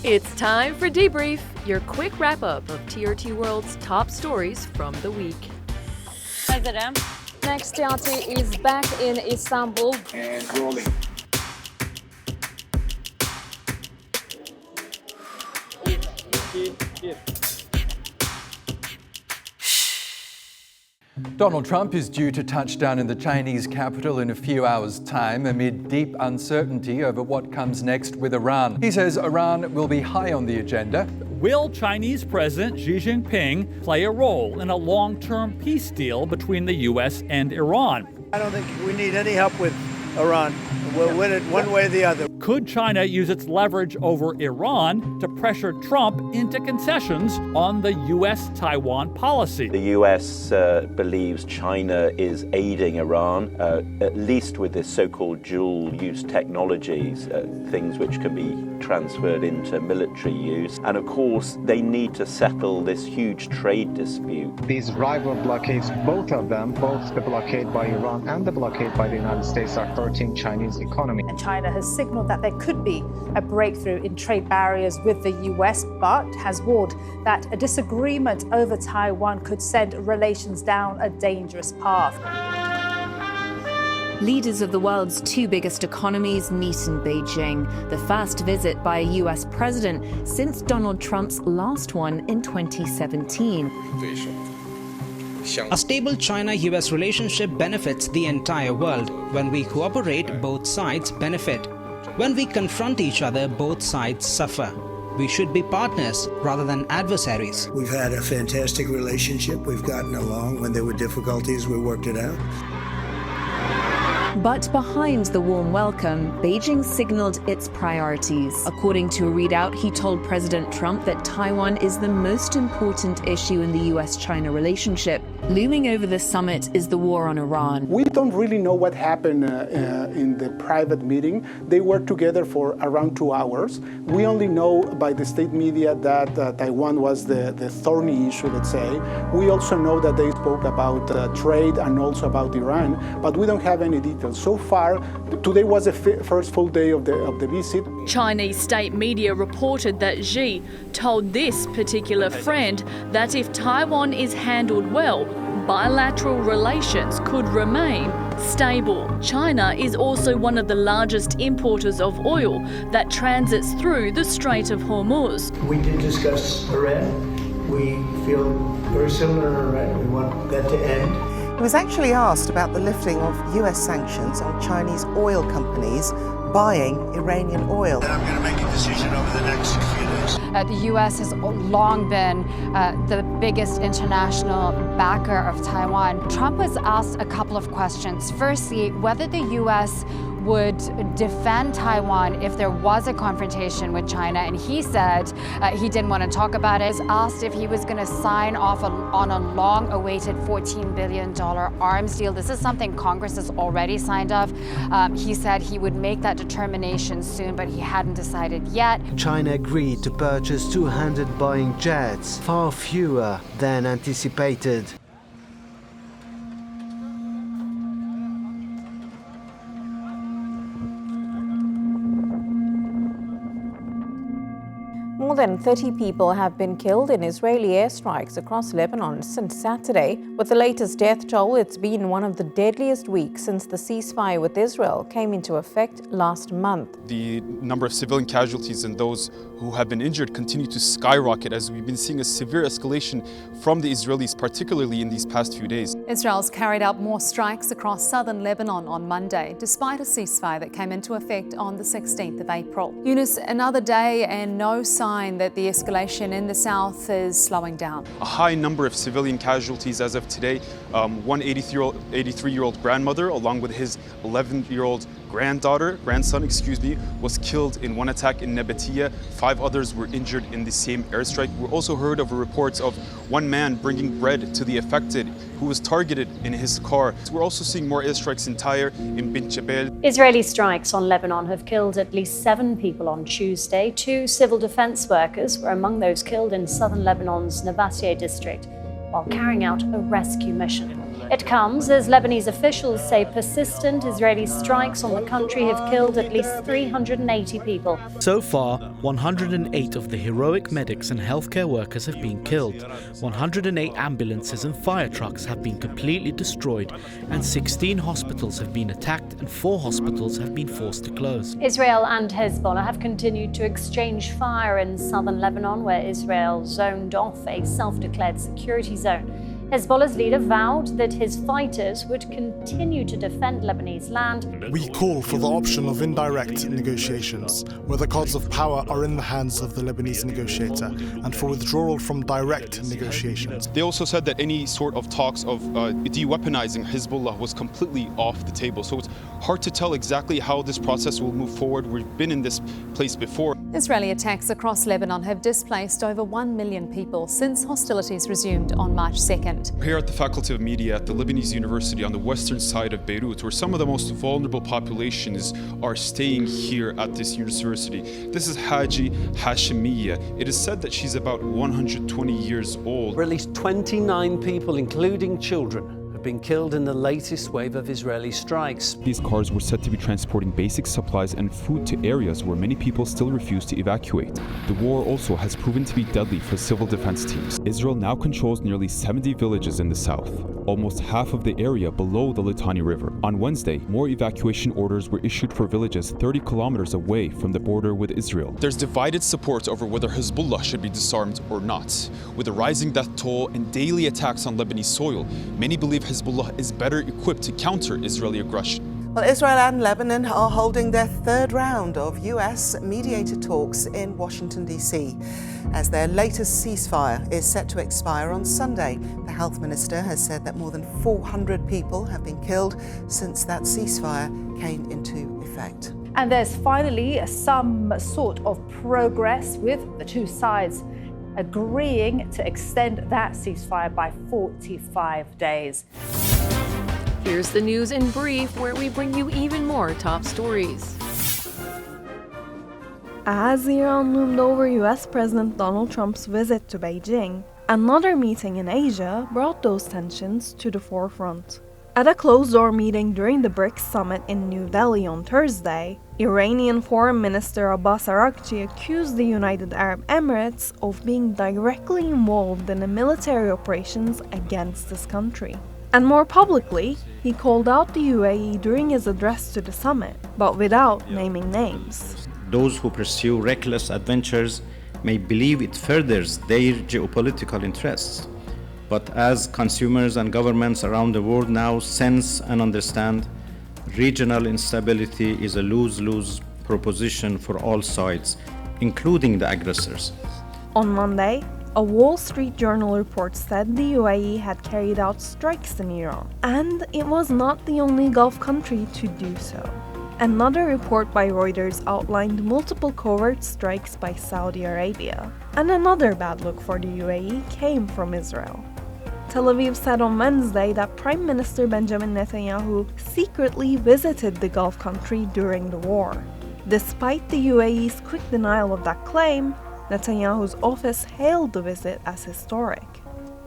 It's time for Debrief, your quick wrap-up of TRT World's top stories from the week. President. Next, TRT is back in Istanbul. And rolling. Donald Trump is due to touch down in the Chinese capital in a few hours' time amid deep uncertainty over what comes next with Iran. He says Iran will be high on the agenda. Will Chinese President Xi Jinping play a role in a long-term peace deal between the U.S. and Iran? I don't think we need any help with Iran. We'll win it one way or the other. Could China use its leverage over Iran to pressure Trump into concessions on the U.S.-Taiwan policy? The U.S. believes China is aiding Iran, at least with this so-called dual-use technologies, things which can be transferred into military use. And of course, they need to settle this huge trade dispute. These rival blockades, both of them, both the blockade by Iran and the blockade by the United States, are hurting Chinese economy. And China has signaled that there could be a breakthrough in trade barriers with the US, but has warned that a disagreement over Taiwan could send relations down a dangerous path. Leaders of the world's two biggest economies meet in Beijing, the first visit by a US president since Donald Trump's last one in 2017. A stable China-US relationship benefits the entire world. When we cooperate, both sides benefit. When we confront each other, both sides suffer. We should be partners rather than adversaries. We've had a fantastic relationship. We've gotten along. When there were difficulties, we worked it out. But behind the warm welcome, Beijing signaled its priorities. According to a readout, he told President Trump that Taiwan is the most important issue in the US-China relationship. Looming over the summit is the war on Iran. We don't really know what happened in the private meeting. They were together for around 2 hours. We only know by the state media that Taiwan was the thorny issue, let's say. We also know that they spoke about trade and also about Iran, but we don't have any details. So far, today was the first full day of the visit. Chinese state media reported that Xi told this particular friend that if Taiwan is handled well, bilateral relations could remain stable. China is also one of the largest importers of oil that transits through the Strait of Hormuz. We did discuss Iran. We feel very similar in Iran. We want that to end. He was actually asked about the lifting of US sanctions on Chinese oil companies buying Iranian oil. I'm going to make a decision over the next few days. The US has long been the biggest international backer of Taiwan. Trump was asked a couple of questions. Firstly, whether the US would defend Taiwan if there was a confrontation with China, and he said he didn't want to talk about it. He was asked if he was going to sign off on a long-awaited $14 billion arms deal. This is something Congress has already signed off. He said he would make that determination soon, but he hadn't decided yet. China agreed to purchase 200 Boeing jets, far fewer than anticipated. More than 30 people have been killed in Israeli airstrikes across Lebanon since Saturday. With the latest death toll, it's been one of the deadliest weeks since the ceasefire with Israel came into effect last month. The number of civilian casualties and those who have been injured continue to skyrocket as we've been seeing a severe escalation from the Israelis, particularly in these past few days. Israel's carried out more strikes across southern Lebanon on Monday, despite a ceasefire that came into effect on the 16th of April. Eunice, another day and no sign that the escalation in the south is slowing down. A high number of civilian casualties as of today. One 83-year-old grandmother, along with his 11-year-old grandson, was killed in one attack in Nabatea. 5 others were injured in the same airstrike. We also heard of reports of one man bringing bread to the affected who was targeted in his car. We're also seeing more airstrikes in Tyre, in Bint Jabal. Israeli strikes on Lebanon have killed at least 7 people on Tuesday. 2 civil defense workers were among those killed in southern Lebanon's Nabatea district while carrying out a rescue mission. It comes as Lebanese officials say persistent Israeli strikes on the country have killed at least 380 people. So far, 108 of the heroic medics and healthcare workers have been killed. 108 ambulances and fire trucks have been completely destroyed, and 16 hospitals have been attacked and 4 hospitals have been forced to close. Israel and Hezbollah have continued to exchange fire in southern Lebanon, where Israel zoned off a self-declared security zone. Hezbollah's leader vowed that his fighters would continue to defend Lebanese land. We call for the option of indirect negotiations, where the cards of power are in the hands of the Lebanese negotiator, and for withdrawal from direct negotiations. They also said that any sort of talks of de-weaponizing Hezbollah was completely off the table. So it's hard to tell exactly how this process will move forward. We've been in this place before. Israeli attacks across Lebanon have displaced over 1 million people since hostilities resumed on March 2nd. Here at the Faculty of Media at the Lebanese University on the western side of Beirut, where some of the most vulnerable populations are staying here at this university. This is Haji Hashemiya. It is said that she's about 120 years old. At least 29 people, including children, been killed in the latest wave of Israeli strikes. These cars were said to be transporting basic supplies and food to areas where many people still refuse to evacuate. The war also has proven to be deadly for civil defense teams. Israel now controls nearly 70 villages in the south, almost half of the area below the Litani River. On Wednesday, more evacuation orders were issued for villages 30 kilometers away from the border with Israel. There's divided support over whether Hezbollah should be disarmed or not. With the rising death toll and daily attacks on Lebanese soil, many believe Hezbollah is better equipped to counter Israeli aggression. Well, Israel and Lebanon are holding their third round of US-mediated talks in Washington, D.C. as their latest ceasefire is set to expire on Sunday. The health minister has said that more than 400 people have been killed since that ceasefire came into effect. And there's finally some sort of progress with the two sides agreeing to extend that ceasefire by 45 days. Here's the news in brief, where we bring you even more top stories. As Iran loomed over US President Donald Trump's visit to Beijing, another meeting in Asia brought those tensions to the forefront. At a closed-door meeting during the BRICS summit in New Delhi on Thursday, Iranian Foreign Minister Abbas Araghchi accused the United Arab Emirates of being directly involved in the military operations against this country. And more publicly, he called out the UAE during his address to the summit, but without naming names. Those who pursue reckless adventures may believe it furthers their geopolitical interests. But as consumers and governments around the world now sense and understand, regional instability is a lose-lose proposition for all sides, including the aggressors. On Monday, a Wall Street Journal report said the UAE had carried out strikes in Iran, and it was not the only Gulf country to do so. Another report by Reuters outlined multiple covert strikes by Saudi Arabia, and another bad look for the UAE came from Israel. Tel Aviv said on Wednesday that Prime Minister Benjamin Netanyahu secretly visited the Gulf country during the war. Despite the UAE's quick denial of that claim, Netanyahu's office hailed the visit as historic.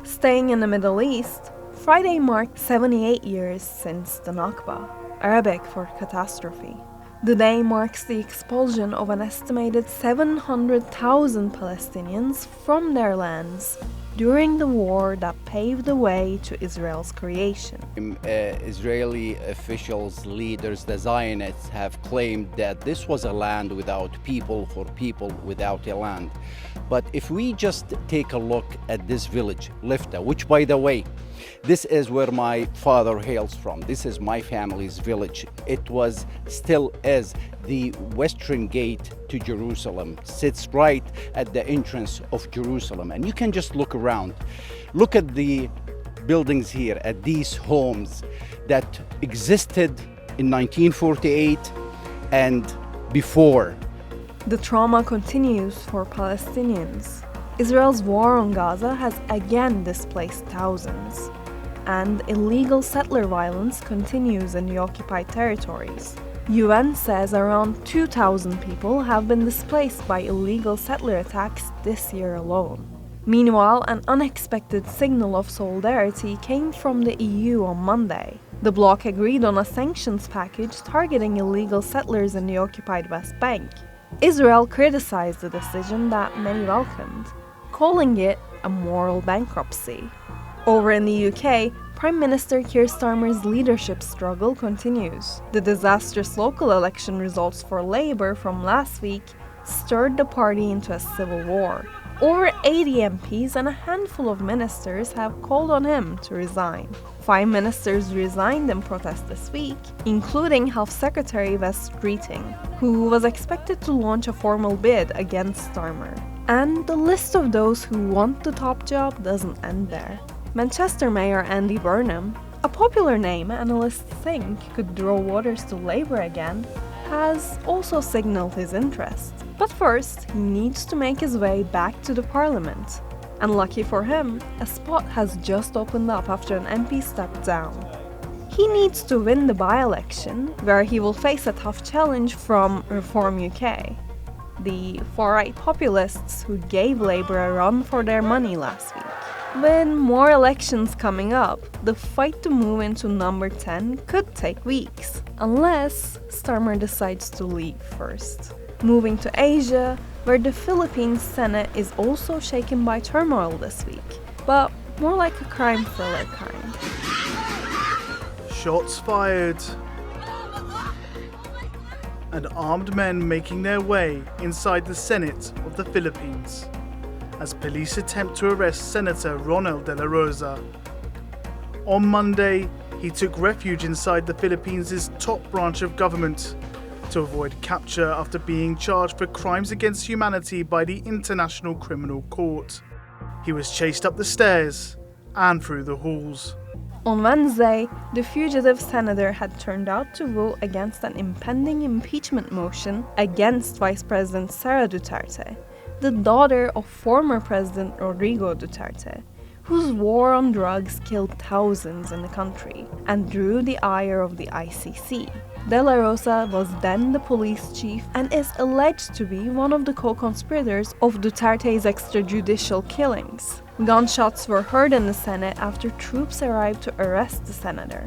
Staying in the Middle East, Friday marked 78 years since the Nakba, Arabic for catastrophe. The day marks the expulsion of an estimated 700,000 Palestinians from their lands during the war that paved the way to Israel's creation. Israeli officials, leaders, the Zionists have claimed that this was a land without people for people without a land. But if we just take a look at this village, Lifta, which by the way, this is where my father hails from. This is my family's village. It was, still is, the western gate to Jerusalem. Sits right at the entrance of Jerusalem. And you can just look around. Look at the buildings here, at these homes that existed in 1948 and before. The trauma continues for Palestinians. Israel's war on Gaza has again displaced thousands, and illegal settler violence continues in the occupied territories. UN says around 2,000 people have been displaced by illegal settler attacks this year alone. Meanwhile, an unexpected signal of solidarity came from the EU on Monday. The bloc agreed on a sanctions package targeting illegal settlers in the occupied West Bank. Israel criticized the decision that many welcomed, calling it a moral bankruptcy. Over in the UK, Prime Minister Keir Starmer's leadership struggle continues. The disastrous local election results for Labour from last week stirred the party into a civil war. Over 80 MPs and a handful of ministers have called on him to resign. 5 ministers resigned in protest this week, including Health Secretary Wes Streeting, who was expected to launch a formal bid against Starmer. And the list of those who want the top job doesn't end there. Manchester Mayor Andy Burnham, a popular name analysts think could draw voters to Labour again, has also signalled his interest. But first, he needs to make his way back to the parliament. And lucky for him, a spot has just opened up after an MP stepped down. He needs to win the by-election, where he will face a tough challenge from Reform UK, the far-right populists who gave Labour a run for their money last week. With more elections coming up, the fight to move into number 10 could take weeks, unless Starmer decides to leave first. Moving to Asia, where the Philippine Senate is also shaken by turmoil this week, but more like a crime thriller kind. Shots fired. And armed men making their way inside the Senate of the Philippines as police attempt to arrest Senator Ronald De La Rosa. On Monday, he took refuge inside the Philippines' top branch of government to avoid capture after being charged for crimes against humanity by the International Criminal Court. He was chased up the stairs and through the halls. On Wednesday, the fugitive senator had turned out to vote against an impending impeachment motion against Vice President Sara Duterte, the daughter of former President Rodrigo Duterte, whose war on drugs killed thousands in the country and drew the ire of the ICC. De La Rosa was then the police chief and is alleged to be one of the co-conspirators of Duterte's extrajudicial killings. Gunshots were heard in the Senate after troops arrived to arrest the senator.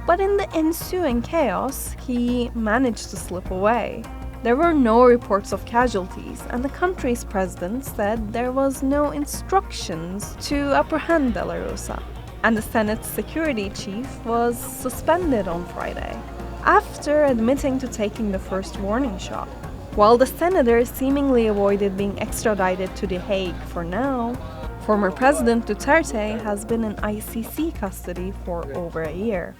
But in the ensuing chaos, he managed to slip away. There were no reports of casualties, and the country's president said there was no instructions to apprehend De La Rosa. And the Senate's security chief was suspended on Friday, after admitting to taking the first warning shot. While the senator seemingly avoided being extradited to The Hague for now, former President Duterte has been in ICC custody for over a year.